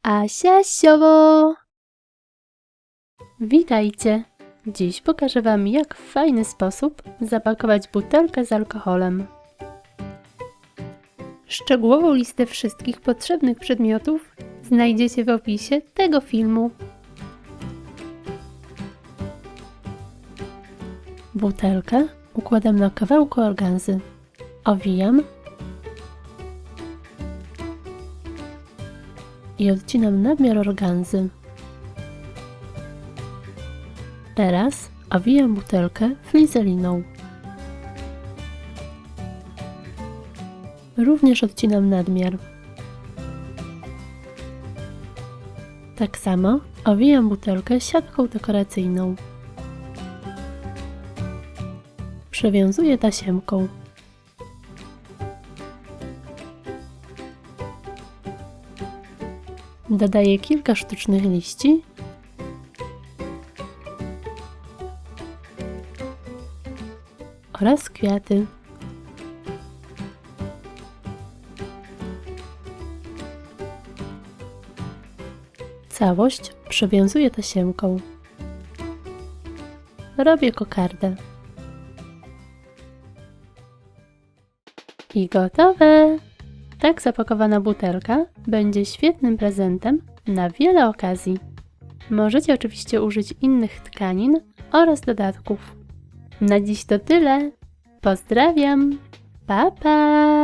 Asia Siowo! Witajcie! Dziś pokażę Wam, jak w fajny sposób zapakować butelkę z alkoholem. Szczegółową listę wszystkich potrzebnych przedmiotów znajdziecie w opisie tego filmu. Butelkę układam na kawałku organzy. Owijam i odcinam nadmiar organzy. Teraz owijam butelkę flizeliną. Również odcinam nadmiar. Tak samo owijam butelkę siatką dekoracyjną. Przewiązuję tasiemką. Dodaję kilka sztucznych liści oraz kwiaty. Całość przewiązuję tasiemką. Robię kokardę. I gotowe! Tak zapakowana butelka będzie świetnym prezentem na wiele okazji. Możecie oczywiście użyć innych tkanin oraz dodatków. Na dziś to tyle. Pozdrawiam. Pa, pa!